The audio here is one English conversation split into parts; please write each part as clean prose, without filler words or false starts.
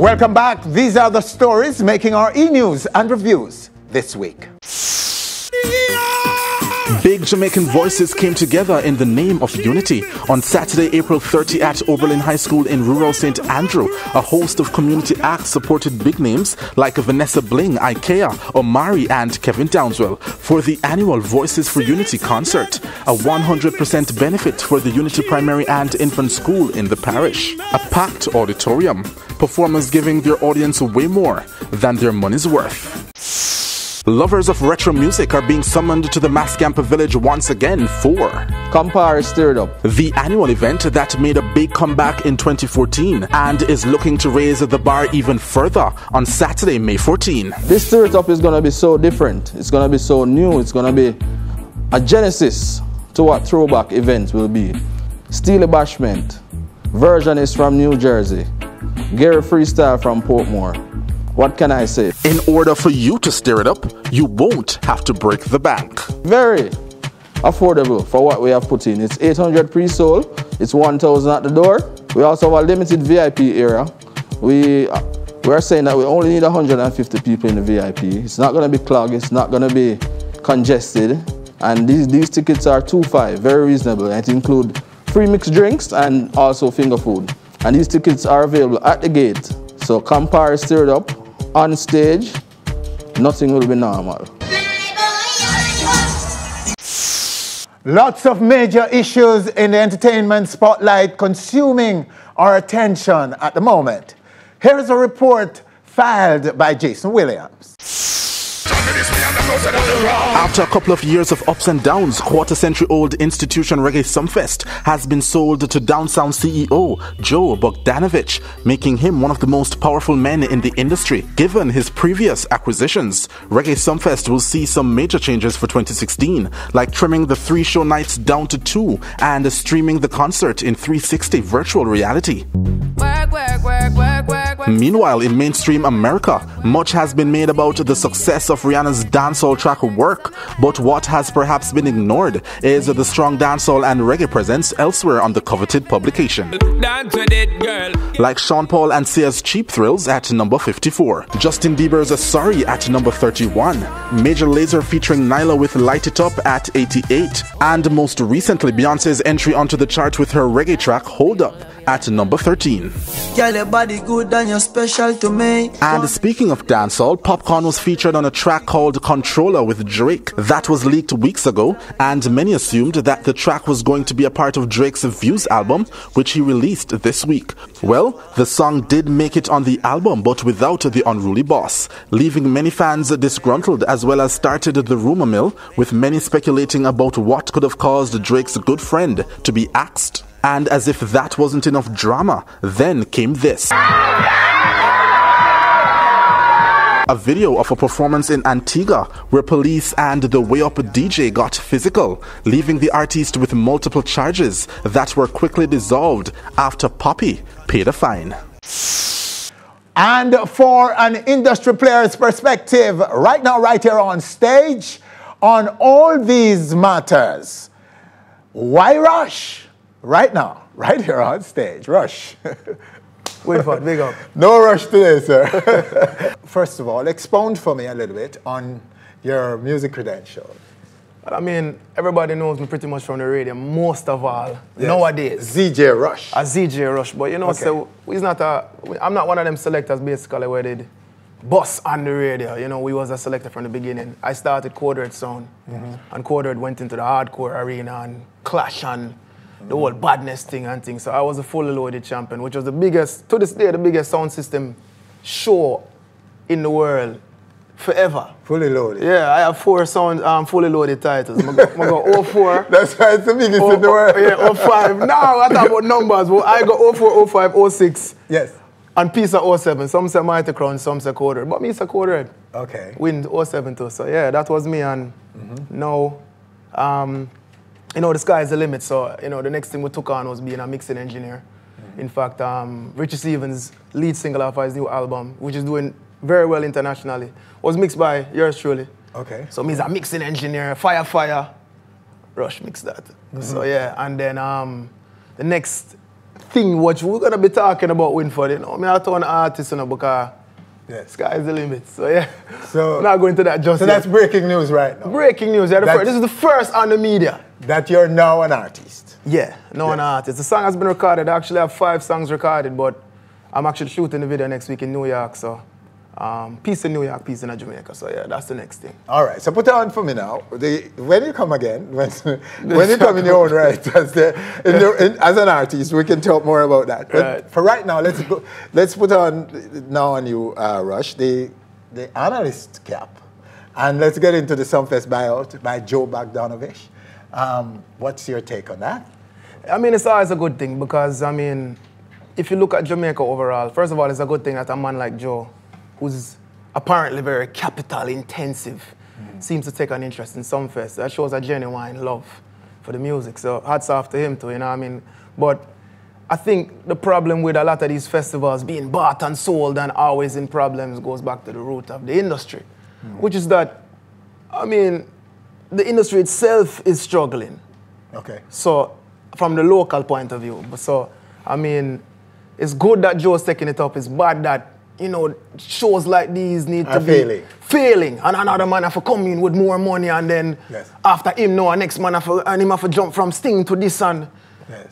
Welcome back. These are the stories making our e-news and reviews this week. Big Jamaican voices came together in the name of unity. On Saturday, April 30 at Oberlin High School in rural St. Andrew, a host of community acts supported big names like Vanessa Bling, Ikea, Omari and Kevin Downswell for the annual Voices for Unity concert, a 100% benefit for the Unity Primary and Infant School in the parish. A packed auditorium, performers giving their audience way more than their money's worth. Lovers of retro music are being summoned to the Mascamp Village once again for Compare Stirred Up, the annual event that made a big comeback in 2014 and is looking to raise the bar even further on Saturday, May 14. This Stirred Up is going to be so different. It's going to be so new. It's going to be a genesis to what throwback events will be. Steely Bashment, Version is from New Jersey, Gary Freestyle from Portmore. What can I say? In order for you to stir it up, you won't have to break the bank. Very affordable for what we have put in. It's 800 pre-sold, it's 1,000 at the door. We also have a limited VIP area. We are saying that we only need 150 people in the VIP. It's not going to be clogged, it's not going to be congested. And these tickets are $2.5, very reasonable. And it includes free mixed drinks and also finger food. And these tickets are available at the gate. So Compare Stirred Up, on stage, nothing will be normal. Lots of major issues in the entertainment spotlight consuming our attention at the moment. Here is a report filed by Jason Williams. After a couple of years of ups and downs, quarter-century-old institution Reggae Sumfest has been sold to Downsound CEO Joe Bogdanovich, making him one of the most powerful men in the industry. Given his previous acquisitions, Reggae Sumfest will see some major changes for 2016, like trimming the 3 show nights down to 2 and streaming the concert in 360 virtual reality. Meanwhile, in mainstream America, much has been made about the success of Rihanna's dancehall track Work, but what has perhaps been ignored is the strong dancehall and reggae presence elsewhere on the coveted publication. Dance with it, girl. Like Sean Paul and Sia's Cheap Thrills at number 54, Justin Bieber's Sorry at number 31, Major Lazer featuring Nyla with Light It Up at 88, and most recently Beyonce's entry onto the chart with her reggae track Hold Up at number 13. Girl, your body good and you're special to me. And speaking of dancehall, Popcaan was featured on a track called Controller with Drake. That was leaked weeks ago, and many assumed that the track was going to be a part of Drake's Views album, which he released this week. Well, the song did make it on the album, but without the unruly boss, leaving many fans disgruntled, as well as started the rumor mill, with many speculating about what could have caused Drake's good friend to be axed. And as if that wasn't enough drama, then came this. A video of a performance in Antigua where police and the Way Up DJ got physical, leaving the artist with multiple charges that were quickly dissolved after Poppy paid a fine. And for an industry player's perspective, right now, right here on stage, on all these matters, why rush? Right now, right here on stage, rush. Wait for it, big up. No rush today, sir. First of all, expound for me a little bit on your music credentials. I mean, everybody knows me pretty much from the radio, most of all, nowadays. ZJ Rush. A ZJ Rush, but you know, so I'm not one of them selectors basically where they bust on the radio. You know, we was a selector from the beginning. I started Code Red Sound, and Code Red went into the hardcore arena and Clash and the whole badness thing and things. So I was a fully loaded champion, which was the biggest, to this day, the biggest sound system show in the world forever. Fully loaded? Yeah, I have 4 fully loaded titles. I go 04. That's why it's the biggest in the world. Yeah, 05. Now I talk about numbers. Well, I got 04, 05, 06. Yes. And piece of 07. Some say Mighty Crown, some say Code Red. But me, it's a Code Red. Okay. Win 07 too. So yeah, that was me. And now, you know, the sky is the limit. So, you know, the next thing we took on was being a mixing engineer. In fact, Richie Stevens' lead single off his new album, which is doing very well internationally, was mixed by yours truly. Okay. So me's a mixing engineer, fire, Rush mixed that. So yeah, and then the next thing which we're gonna be talking about Winford, you know. I told an artist, you know, because sky's the limit. So yeah. So I'm not going to that just so yet. That's breaking news right now. Breaking news, yeah. This is the first on the media. That you're now an artist. Yeah, now an artist. The song has been recorded. I actually have 5 songs recorded, but I'm actually shooting the video next week in New York, so piece in New York, piece in Jamaica. So yeah, that's the next thing. All right, so put it on for me now. When you come again, when you come in your own right as an artist, we can talk more about that. But for right now, let's put on now on you, Rush, the analyst cap, and let's get into the Sumfest buyout by Joe Bogdanovich. What's your take on that? I mean, it's always a good thing because I mean, if you look at Jamaica overall, first of all, it's a good thing that a man like Joe, who's apparently very capital intensive, seems to take an interest in Sumfest. That shows a genuine love for the music. So hats off to him too, you know what I mean? But I think the problem with a lot of these festivals being bought and sold and always in problems goes back to the root of the industry, which is that, I mean, the industry itself is struggling. Okay. So from the local point of view. So, I mean, it's good that Joe's taking it up. It's bad that, you know, shows like these need to be failing. And another man have to come in with more money and then after him, no, next man have to jump from Sting to this and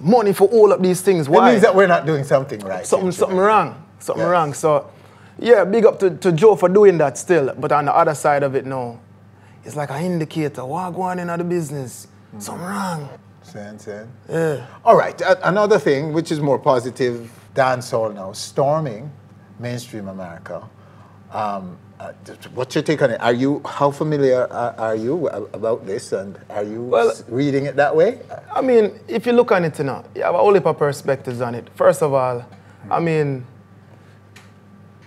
money for all of these things. Why? It means that we're not doing something right. Something wrong. Something wrong. So, yeah, big up to Joe for doing that still. But on the other side of it, no, it's like an indicator. What going on in the business? Something wrong. Yeah. All right, another thing which is more positive, dancehall now, storming mainstream America. What's your take on it? How familiar are you about this, and are you reading it that way? I mean, if you look on it now, you have a whole heap of perspectives on it. First of all, I mean,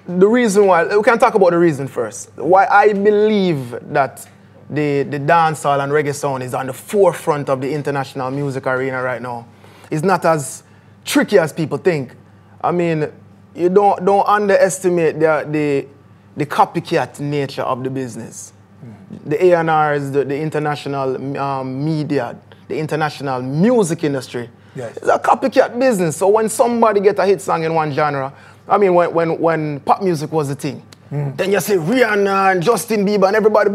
the reason why, we can talk about the reason first. Why I believe that the dancehall and reggae sound is on the forefront of the international music arena right now. It's not as tricky as people think. I mean, you don't underestimate the copycat nature of the business. The A&Rs, the international media, the international music industry. It's a copycat business. So when somebody gets a hit song in one genre, I mean, when pop music was the thing, then you see Rihanna and Justin Bieber and everybody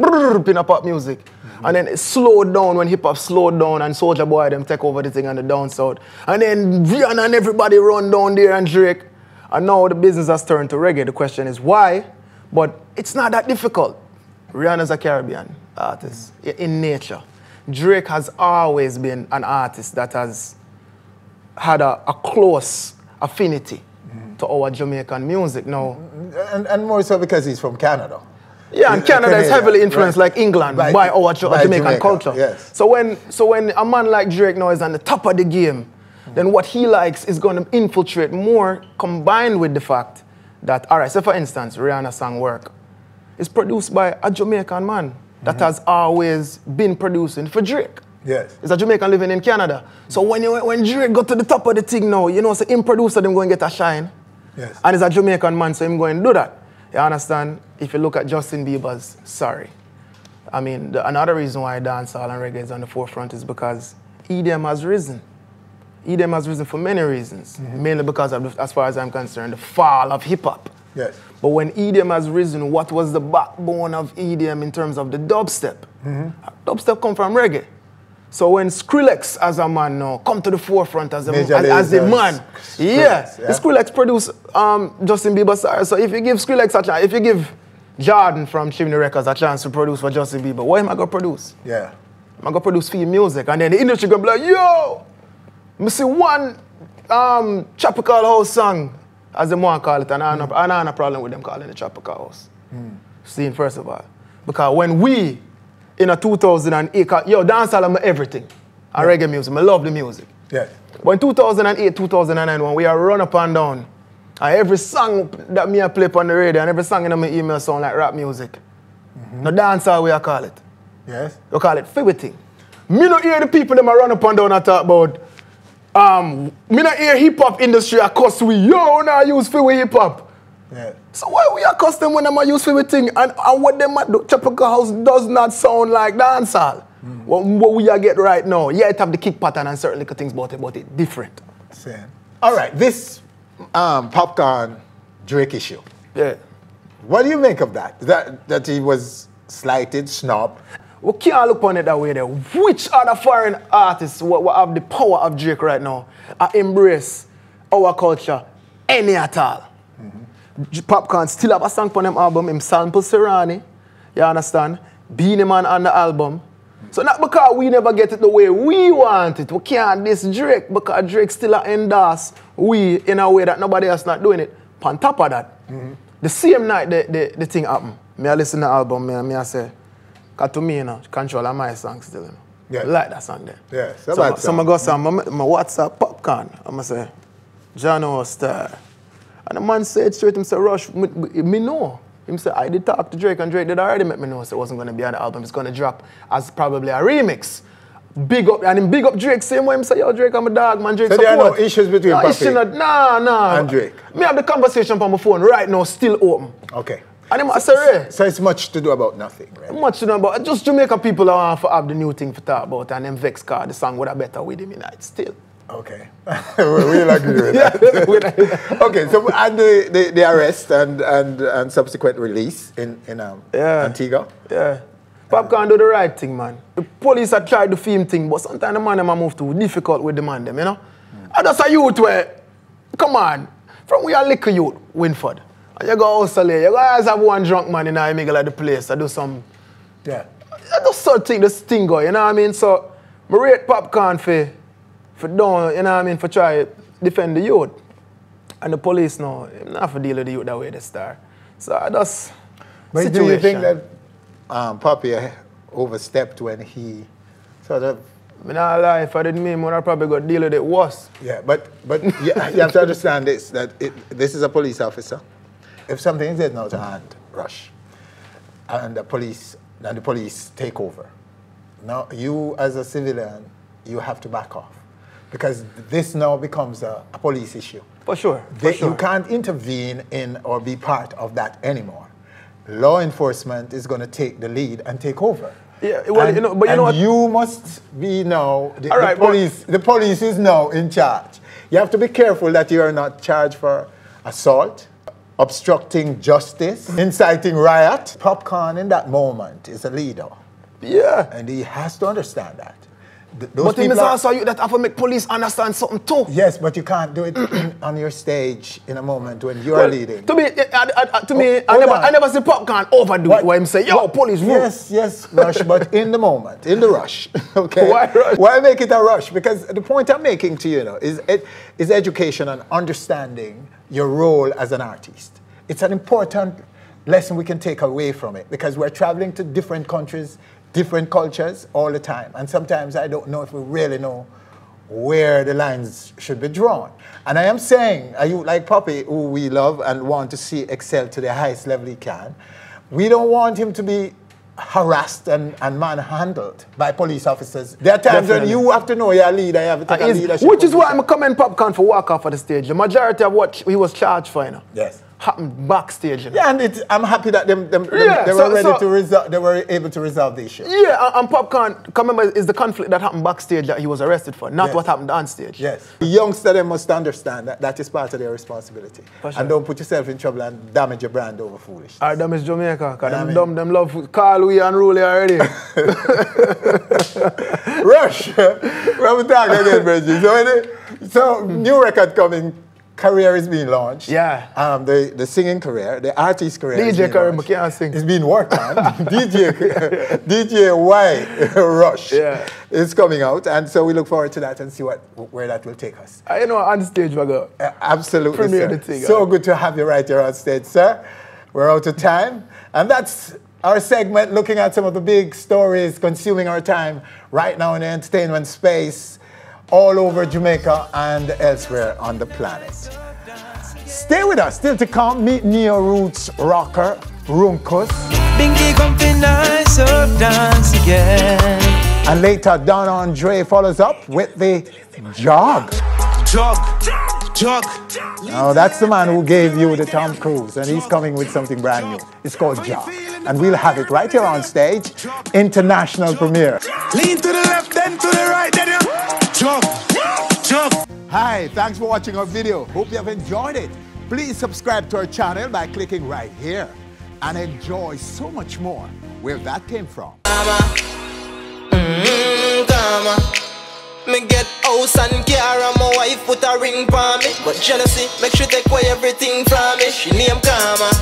in a pop music. And then it slowed down when hip-hop slowed down and Soulja Boy them take over the thing on the down south. And then Rihanna and everybody run down there and Drake. And now the business has turned to reggae. The question is why? But it's not that difficult. Rihanna's a Caribbean artist in nature. Drake has always been an artist that has had a close affinity to our Jamaican music now. And more so because he's from Canada. Yeah, and Canada is heavily influenced, like England, by our Jamaican culture. Yes. So when a man like Drake now is on the top of the game, then what he likes is going to infiltrate more, combined with the fact that, all right, so for instance, Rihanna's song Work is produced by a Jamaican man that has always been producing for Drake. Yes. It's a Jamaican living in Canada. So when Drake got to the top of the thing now, you know, so him producer them going to get a shine. Yes. And it's a Jamaican man, so him going to do that. You understand? If you look at Justin Bieber's Sorry. I mean, another reason why dancehall and reggae is on the forefront is because EDM has risen. EDM has risen for many reasons, mainly because of, as far as I'm concerned, the fall of hip-hop. Yes. But when EDM has risen, what was the backbone of EDM in terms of the dubstep? Dubstep come from reggae. So when Skrillex as a man now come to the forefront as a man, Skrillex produced Justin Bieber Sorry. So if you give Skrillex a chance, if you give Jordan from Chimney Records a chance to produce for Justin Bieber, what am I going to produce? Yeah. I'm going to produce for you music. And then the industry going to be like, yo, I see one Tropical House song, as they want to call it, and I don't have a problem with them calling it Tropical House. Seeing first of all. Because when we, in a 2008, yo, dancehall is everything. And reggae music, I love the music. Yes. But in 2008, 2009, when we are run up and down, and every song that me I play on the radio and every song in my email sound like rap music. No dancehall, we call it. Yes. We call it fibby. Me not hear the people that run up and down and talk about, me not hear hip-hop industry accuss we, yo, now use fibby hip-hop. Yeah. So why we accuss them when them use fibby thing and what them at do, Tropical House does not sound like dancehall. What we are get right now, yeah, it have the kick pattern and certain little things about it different. Same. All right, this Popcaan Drake issue. Yeah. What do you make of that? That he was slighted, snubbed? We can't look on it that way there. Which other foreign artists what have the power of Drake right now embrace our culture any at all? Popcaan still have a song on them album, him sample Serrani, you understand? Beanie Man on the album. So not because we never get it the way we want it. We can't diss Drake because Drake still endorse we in a way that nobody else not doing it. On top of that, the same night the thing happened, me I listen to the album, me I say, because to me, you know, Control of my song still, you know. Yeah. I like that song there. Yeah, so I go say, my WhatsApp Popcaan, I'm going to say, John Star. And the man said straight, him say, Rush, me know. Him say, I did talk to Drake, and Drake did already make me know so it wasn't going to be on the album. It's going to drop as probably a remix. Big up, and him big up Drake, same way him say, yo, Drake, I'm a dog, man, Drake so support. there are no issues between Papi nah. and Drake? Me have the conversation on my phone right now, still open. Okay. And him say, so it's much to do about nothing, right? Much to know about. Just Jamaican people want to have the new thing to talk about, and them vex car, the song would have better with him in it still. Okay. We'll agree with that. Okay, so and the arrest and subsequent release in Antigua. Yeah. Popcaan do the right thing, man. The police have tried the film thing, but sometimes the man them move too difficult with the man them, you know? And that's a youth where, come on, from we are little youth, Winford. And you go hustle here, you go always have one drunk man in the middle of the place. I do some, I do something, this thing go, you know what I mean? So, I rate Popcaan for doing, you know what I mean, for try to defend the youth. And the police now, not for deal with the youth that way they start. So I just, but situation. Do you think that Papi overstepped when he sort of... I'm not lie, if I didn't mean, I probably got deal with it worse. Yeah, but you have to understand this, that this is a police officer. If something is getting out of hand, Rush, and the police take over. Now, you as a civilian, you have to back off. Because this now becomes a police issue. For sure. You can't intervene in or be part of that anymore. Law enforcement is going to take the lead and take over. Yeah, well, and, you know, but you know what? You must be now, the police is now in charge. You have to be careful that you are not charged for assault, obstructing justice, inciting riot. Popcaan in that moment is a leader. Yeah. And he has to understand that. But it is also you that have to make police understand something too. Yes, but you can't do it on your stage in a moment when you are leading. To me, I never see Popcaan overdo it where him say, yo, police, move. Yes, Rush, but in the moment, in the rush, okay? Why rush? Why make it a rush? Because the point I'm making to you, is education and understanding your role as an artist. It's an important lesson we can take away from it because we're traveling to different countries, different cultures all the time. And sometimes I don't know if we really know where the lines should be drawn. And I am saying, a youth like Papi, who we love and want to see excel to the highest level he can, we don't want him to be harassed and manhandled by police officers. There are times when you have to know you're a leader, you have to take a leadership. Which is why I'm commend Popcaan for walk off of the stage. The majority of what he was charged for, you know. Yes. Happened backstage. You know? Yeah, and I'm happy that they were able to resolve the issue. Yeah, and Popcaan, remember, is the conflict that happened backstage that he was arrested for, not what happened on stage. Yes. The youngsters, they must understand that that is part of their responsibility. Sure. And don't put yourself in trouble and damage your brand over foolishness. I damage Jamaica, because them love Carl, we and Rule already. Rush, we're talking again, Bridget. So, new record coming. Career is being launched. Yeah. The singing career, the artist career. DJ career, but can't sing. It's being worked on. DJ Y Rush is coming out, and so we look forward to that and see where that will take us. I know on stage we go. Absolutely, Premiere sir. the thing, So good to have you right here on stage, sir. We're out of time, and that's our segment looking at some of the big stories consuming our time right now in the entertainment space, all over Jamaica and elsewhere on the planet. Stay with us. Still to come, meet Neo Roots rocker Runkus. Bingy comfy nice up dance again. And later, Don Andre follows up with the Jog. Jog. Now, that's the man who gave you the Tom Cruise, and he's coming with something brand new. It's called Jog. And we'll have it right here on stage, international premiere. Lean to the left, then to the right, then you jog. Hi, thanks for watching our video. Hope you have enjoyed it. Please subscribe to our channel by clicking right here and enjoy so much more where that came from. Me get house and car and my wife put a ring for me, but jealousy make sure take away everything from me. She name Karma.